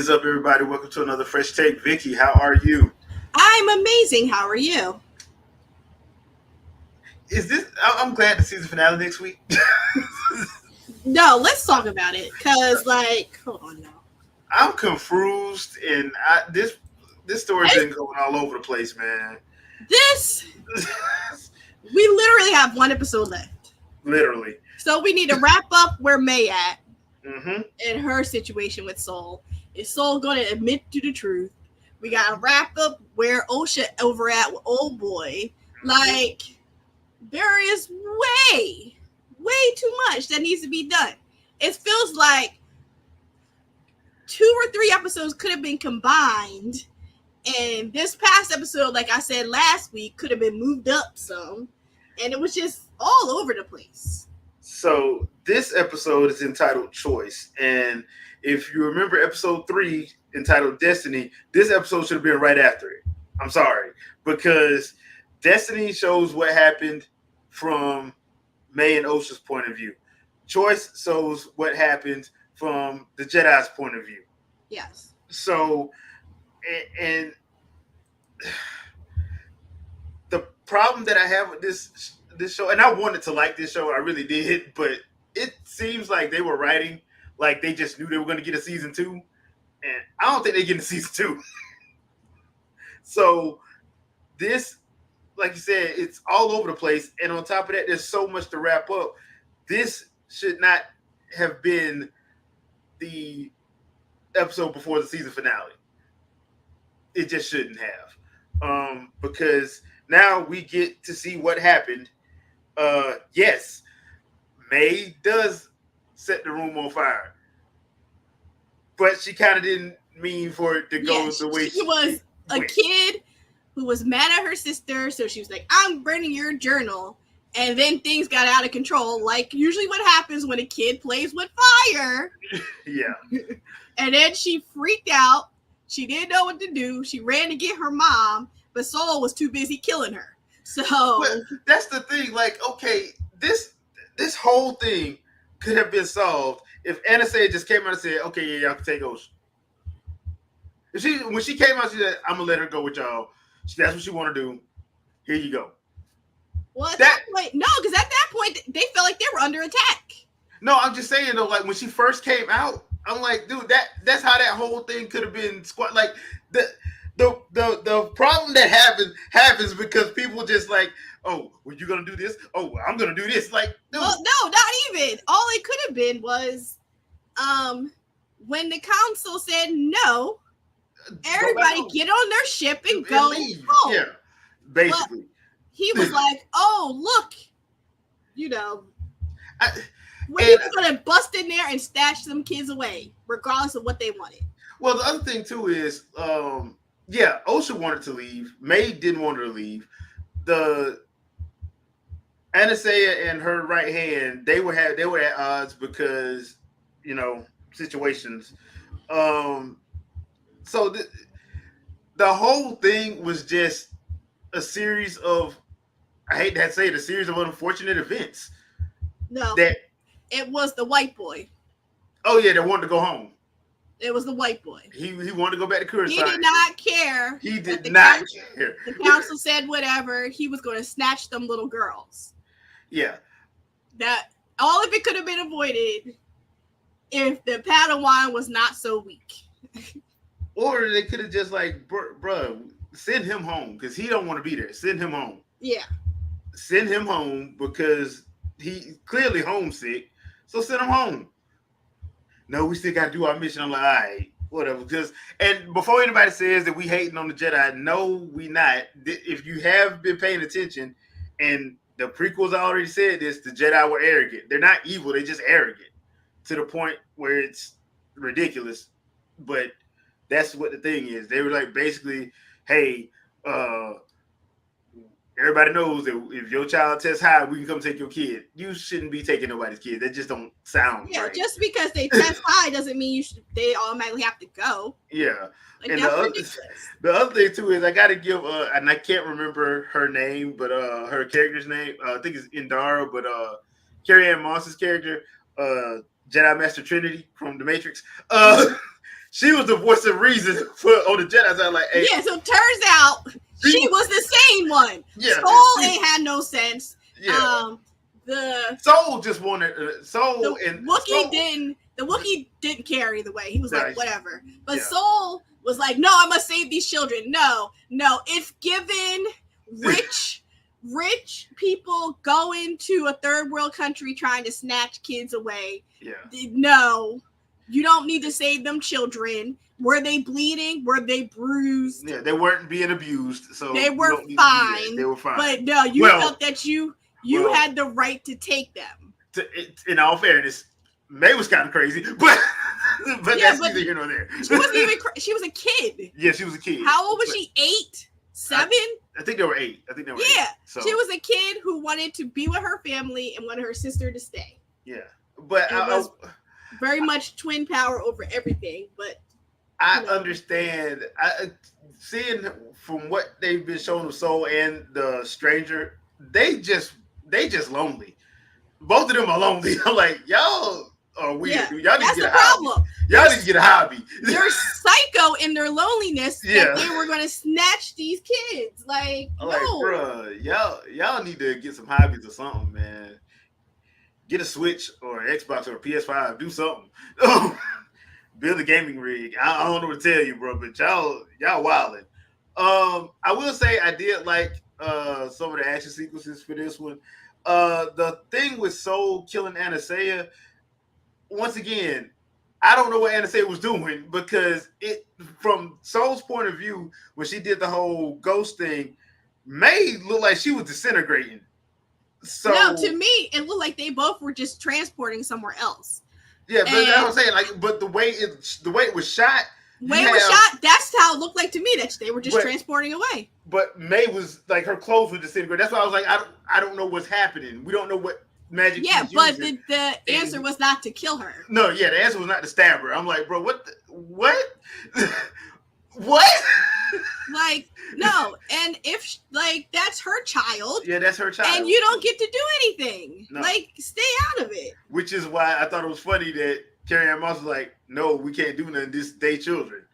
is up, everybody? Welcome to another Fresh Take. Vicky, how are you? I'm amazing. How are you? Is this? I'm glad the season finale next week. No, let's talk about it. Cause hold on now. I'm confused, and this story I, been going all over the place, man. this we literally have one episode left, Literally. so we need to wrap up where May at Mm-hmm. in her situation with Soul. Is Soul going to admit to the truth? We gotta wrap up where Osha over at with Old Boy. Like there is way too much that needs to be done. It feels like 2 or 3 episodes could have been combined. And this past episode, like I said last week, could have been moved up some. And it was just all over the place. So this episode is entitled Choice, and if you remember episode 3 entitled Destiny, this episode should have been right after it. I'm sorry, because Destiny shows what happened from May and Osha's point of view. Choice shows what happened from the Jedi's point of view. Yes. So, and the problem that I have with this show, and I wanted to like this show, I really did, but it seems like they were writing like they just knew they were going to get a season 2, and I don't think they're getting a season 2. So this, like you said, it's all over the place, and on top of that, there's so much to wrap up. This should not have been the episode before the season finale. It just shouldn't have, because now we get to see what happened. Yes, May does set the room on fire, but she kind of didn't mean for it to go the way she was a went. kid who was mad at her sister, so she was like, I'm burning your journal. And then things got out of control, like usually what happens when a kid plays with fire. Yeah. And then she freaked out. She didn't know what to do. She ran to get her mom, but Soul was too busy killing her. So But that's the thing. Like, okay, this whole thing could have been solved if Anastasia just came out and said, "Okay, yeah, y'all can take Ocean." When she came out, she said, "I'm gonna let her go with y'all. That's what she want to do. Here you go." Well, at that point, no, because at that point they felt like they were under attack. No, I'm just saying though, like when she first came out, I'm like, dude, that's how that whole thing could have been squat. Like the problem that happens because people just like, oh, well, you're gonna do this. Oh, well, I'm gonna do this. Like, dude. Well, no, not even. All it could have been was, when the council said no, everybody get on their ship and go leave. home. Yeah, basically. But he was like, oh, look, when he was going to bust in there and stash some kids away, regardless of what they wanted. Well, the other thing, too, is, yeah, Osha wanted to leave. May didn't want her to leave. The Anastasia and her right hand, they were at odds because, situations. So the whole thing was just a series of, I hate to say it, a series of unfortunate events. No, it was the white boy. Oh yeah, they wanted to go home. It was the white boy. He wanted to go back to Kursai. He did not care. He did not care. The council said whatever. He was going to snatch them little girls. Yeah. That all of it could have been avoided if the Padawan was not so weak. Or they could have just like, bruh, send him home because he don't want to be there. Send him home. Yeah. Send him home because he clearly homesick. So send him home. No, we still got to do our mission. I'm like, all right, whatever. And before anybody says that we hating on the Jedi, no, we not. If you have been paying attention, and the prequels already said this, the Jedi were arrogant. They're not evil. They're just arrogant to the point where it's ridiculous. But that's what the thing is. They were like, basically, hey, everybody knows that if your child tests high, we can come take your kid. You shouldn't be taking nobody's kid. That just don't sound right. Yeah, just because they test high doesn't mean they automatically have to go. Yeah. Like, and that's the other thing too is I got to give, and I can't remember her name, but her character's name, I think it's Indara, but Carrie Ann Moss's character, Jedi Master Trinity from The Matrix. she was the voice of reason for on the Jedi side. Like, hey, Yeah, so it turns out she was the sane one. Yeah, Soul ain't had no sense. Yeah. The Soul just wanted Soul the and Wookiee Soul, didn't care either way. He was like, Nice. whatever. But Yeah. Soul was like, no, I must save these children. No, it's given rich people going to a third world country trying to snatch kids away. Yeah. No, you don't need to save them children. Were they bleeding? Were they bruised? Yeah, they weren't being abused, so They were fine. They were fine. But no, you felt that you had the right to take them. In all fairness, May was kind of crazy, but that's neither here nor there. She wasn't even. She was a kid. Yeah, she was a kid. How old was she? 8, 7. I think they were 8. Yeah, so. She was a kid who wanted to be with her family and wanted her sister to stay. Yeah, but it was very much twin power over everything. But I understand. Seeing from what they've been shown of Soul and the Stranger, they just lonely. Both of them are lonely. I'm like, y'all are weird. Yeah, y'all need that's to get the problem. Y'all need to get a hobby. They're psycho in their loneliness that they were going to snatch these kids. Like, no. Bruh, y'all need to get some hobbies or something, man. Get a Switch or an Xbox or a PS5. Do something. Build a gaming rig. I don't know what to tell you, bro, but y'all wildin'. I will say I did like some of the action sequences for this one. The thing with Soul killing Anastasia, once again, I don't know what Anastasia was doing because from Soul's point of view, when she did the whole ghost thing, May looked like she was disintegrating. So no, to me, it looked like they both were just transporting somewhere else. Yeah, but that's what I'm saying. Like, but the way it was shot. That's how it looked like to me, that they were just transporting away. But May was like, her clothes were disintegrating. That's why I was like, I don't know what's happening. We don't know what magic. Yeah, but the answer was not to kill her. No, yeah, the answer was not to stab her. I'm like, bro, what? What? Like, no, and if that's her child. Yeah, that's her child, and you don't get to do anything. No. Like, stay out of it. Which is why I thought it was funny that Carrie-Ann Moss was like, no, we can't do nothing. This they children.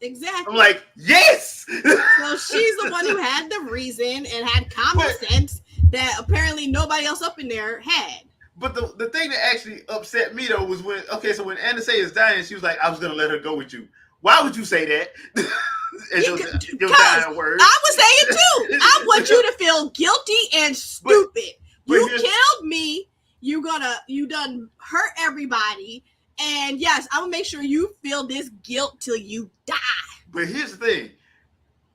Exactly. I'm like, yes. So she's the one who had the reason and had common sense that apparently nobody else up in there had. But the thing that actually upset me though was when Anastasia is dying, she was like, I was gonna let her go with you. Why would you say that? Your dying words. I would say it too. I want you to feel guilty and stupid. You killed me. You done hurt everybody. And yes, I will make sure you feel this guilt till you die. But here's the thing: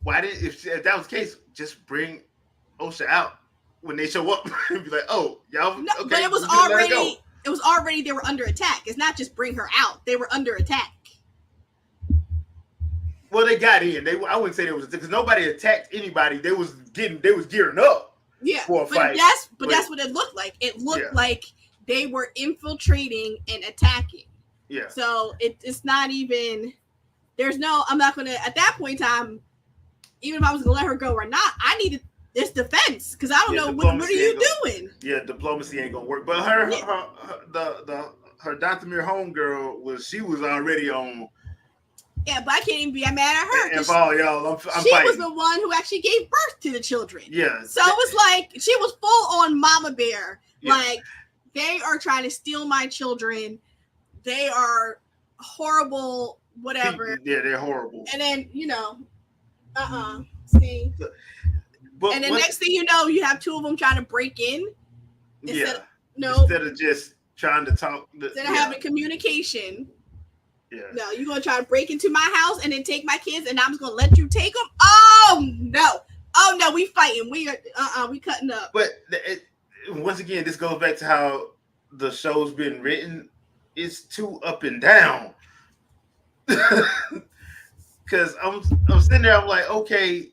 why didn't if that was the case, just bring Osha out when they show up and be like, "Oh, y'all." No, okay, but it was already. It was already they were under attack. It's not just bring her out; they were under attack. Well, they got in. I wouldn't say they was because nobody attacked anybody. They was gearing up. Yeah, for a fight. That's what it looked like. It looked like they were infiltrating and attacking. Yeah. So it's not even. There's no. I'm not gonna at that point in time. Even if I was gonna let her go or not, I needed this defense because I don't know what are you doing. Yeah, diplomacy ain't gonna work. But her Dathomir homegirl was already on. Yeah, but I can't even be mad at her. And for all y'all, I'm she fighting. Was the one who actually gave birth to the children. Yeah. So it was like she was full on mama bear. Yeah. Like they are trying to steal my children. They are horrible. Whatever. Yeah, they're horrible. And then see. And the next thing you know, you have two of them trying to break in. Instead of just trying to talk. Instead of having communication. Yeah. No, you're gonna try to break into my house and then take my kids, and I'm just gonna let you take them. Oh no, we fighting. We cutting up. But once again, this goes back to how the show's been written. It's too up and down. Because I'm sitting there, I'm like, okay,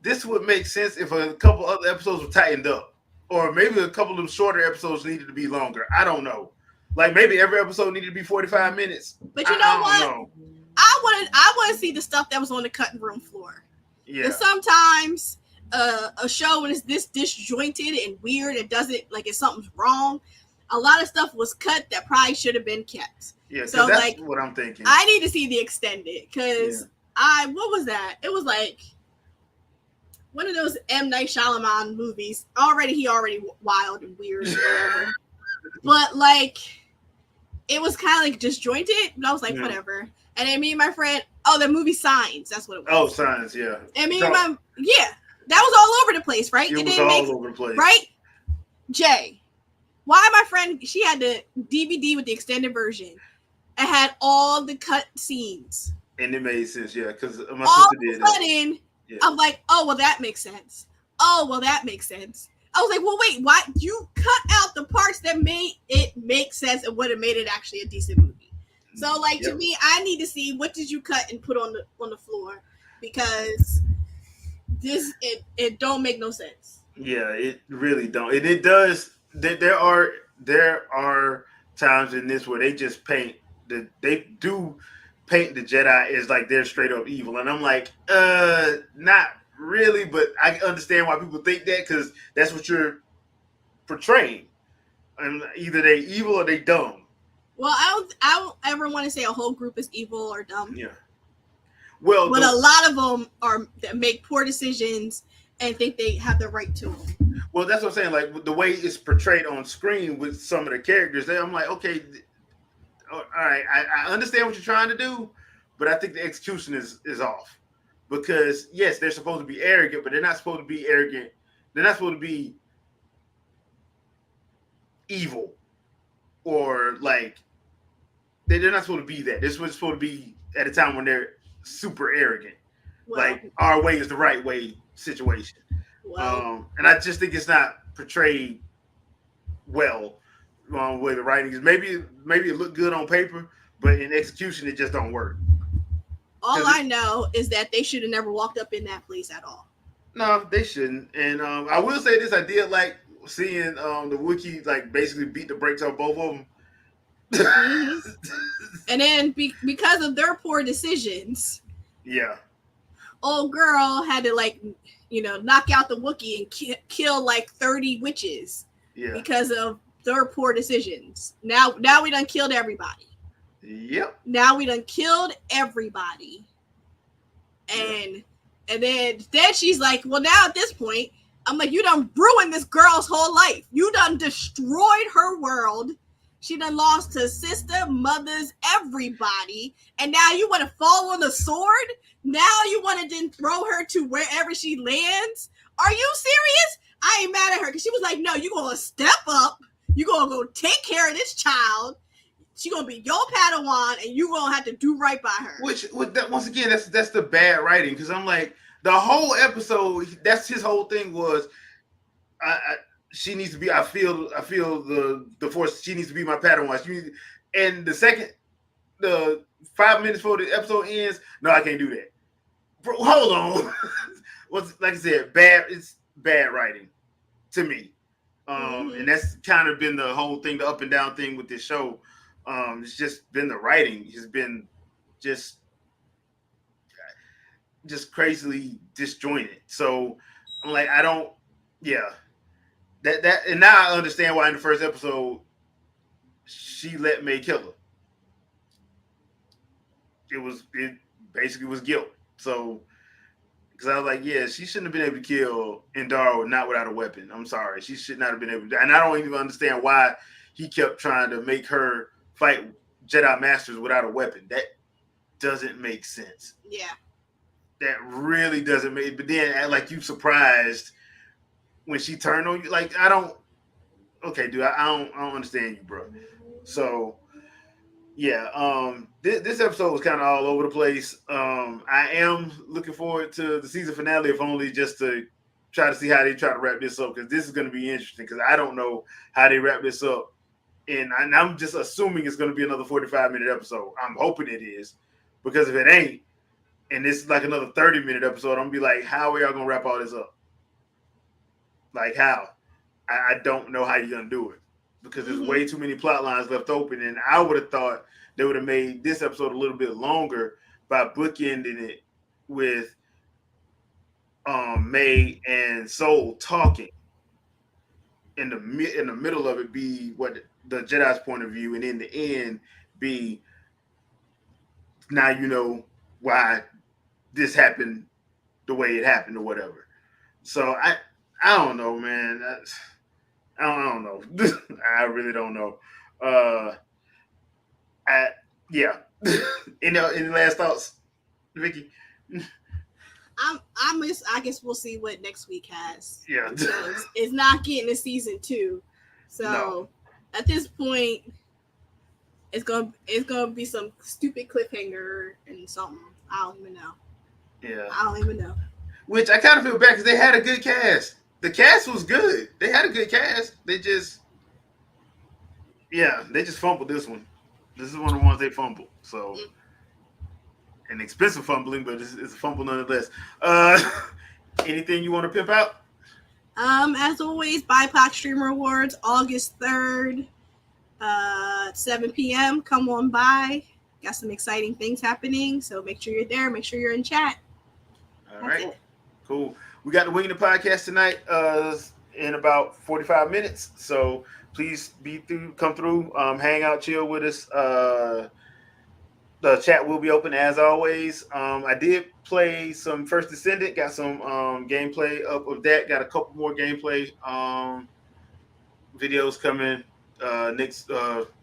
this would make sense if a couple other episodes were tightened up, or maybe a couple of shorter episodes needed to be longer. I don't know. Like maybe every episode needed to be 45 minutes. But you know what? I want to see the stuff that was on the cutting room floor. Yeah. And sometimes a show when it's this disjointed and weird, it doesn't like if something's wrong. a lot of stuff was cut that probably should have been kept. Yeah, because So that's like, what I'm thinking. I need to see the extended Yeah. because what was that? It was like one of those M. Night Shyamalan movies. He already wild and weird and whatever. But like, it was kind of like disjointed, but I was like, Yeah. whatever. And then me and my friend, the movie Signs, that's what it was. Oh, Signs, yeah. And me and my, that was all over the place, right? It was all over the place. Right? Jay, why my friend, she had the DVD with the extended version. It had all the cut scenes. And it made sense, yeah, because my all sister did of a sudden, I'm like, oh, well, that makes sense. Oh, well, that makes sense. I was like, well, wait, why? You cut out the parts that made it make sense and would have made it actually a decent movie. So, like, to me, I need to see what did you cut and put on the floor, because it don't make no sense. Yeah, it really don't. And it does. There are times in this where they just paint they do paint the Jedi as like they're straight up evil, and I'm like, not really, but I understand why people think that, because that's what you're portraying, and either they evil or they dumb. Well, I don't ever want to say a whole group is evil or dumb. Yeah. Well, but a lot of them are that make poor decisions and think they have the right to them. Well, that's what I'm saying. Like the way it's portrayed on screen with some of the characters, I'm like, okay, all right, I understand what you're trying to do, but I think the execution is off. Because yes, they're supposed to be arrogant, but they're not supposed to be arrogant. They're not supposed to be evil, or like they're not supposed to be that. They're supposed to be at a time when they're super arrogant, like our way is the right way situation. And I just think it's not portrayed well. Where the writing is, maybe it looked good on paper, but in execution it just don't work. All I know is that they should have never walked up in that place at all. No, they shouldn't. And I will say this: I did like seeing the Wookiees like basically beat the brakes off both of them. Mm-hmm. And then because of their poor decisions, old girl had to like, knock out the Wookiee and kill like 30 witches because of their poor decisions. Now we done killed everybody. Yep. Now we done killed everybody. And then she's like, well, now at this point, I'm like, you done ruined this girl's whole life. You done destroyed her world. She done lost her sister, mothers, everybody. And now you want to fall on the sword? Now you want to then throw her to wherever she lands? Are you serious? I ain't mad at her, because she was like, no, you're going to step up. You're going to go take care of this child. She's going to be your Padawan, and you're going to have to do right by her. Which once again, that's the bad writing, because I'm like, the whole episode, that's his whole thing was, she needs to be. I feel the Force. She needs to be my Padawan. And the 5 minutes before the episode ends, no, I can't do that. Bro, hold on. Like I said, bad. It's bad writing to me. And that's kind of been the whole thing, the up and down thing with this show. It's just been the writing. It's been just crazily disjointed. So I'm like, I don't. Yeah. That and now I understand why in the first episode she let May kill her. It basically was guilt. So because I was like, yeah, she shouldn't have been able to kill Indaro not without a weapon. I'm sorry, she should not have been able to. And I don't even understand why he kept trying to make her fight Jedi Masters without a weapon. That doesn't make sense. Yeah, that really doesn't make. But then act like you surprised when she turned on you. Like, I don't. Okay, dude, I don't understand you, bro. So yeah, this episode was kind of all over the place. I am looking forward to the season finale, if only just to try to see how they try to wrap this up, because this is going to be interesting, because I don't know how they wrap this up. And I'm just assuming it's going to be another 45-minute episode. I'm hoping it is, because if it ain't, and this is like another 30-minute episode, I'm going to be like, how are y'all going to wrap all this up? Like, how? I don't know how you're going to do it, because there's way too many plot lines left open. And I would have thought they would have made this episode a little bit longer by bookending it with May and Soul talking. in the middle of it be what the Jedi's point of view, and in the end be now you know why this happened the way it happened or whatever. So I don't know, man. I don't know. I really don't know. Uh, I yeah. Any last thoughts, Vicky? I guess we'll see what next week has. Yeah. Because it's not getting a season 2. So No. at this point, it's gonna be some stupid cliffhanger and something. I don't even know. Yeah. I don't even know. Which I kind of feel bad because they had a good cast. The cast was good. They had a good cast. They just fumbled this one. This is one of the ones they fumbled. So an expensive fumbling, but it's a fumble nonetheless. Anything you want to pimp out? As always, BIPOC Streamer Awards, August 3rd, 7 p.m. Come on by. Got some exciting things happening, so make sure you're there. Make sure you're in chat. All right. Cool. We got the Winging the Podcast tonight in about 45 minutes. So please come through, hang out, chill with us. The chat will be open as always. I did play some First Descendant, got some gameplay up of that. Got a couple more gameplay videos coming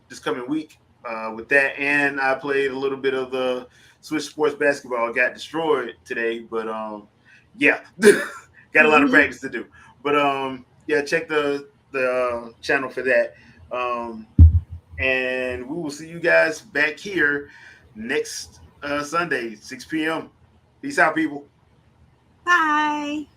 this coming week with that. And I played a little bit of the Switch Sports Basketball. Got destroyed today, but yeah, got a lot of practice to do. But yeah, check the channel for that. And we will see you guys back here next Sunday, 6 p.m. Peace out, people. Bye.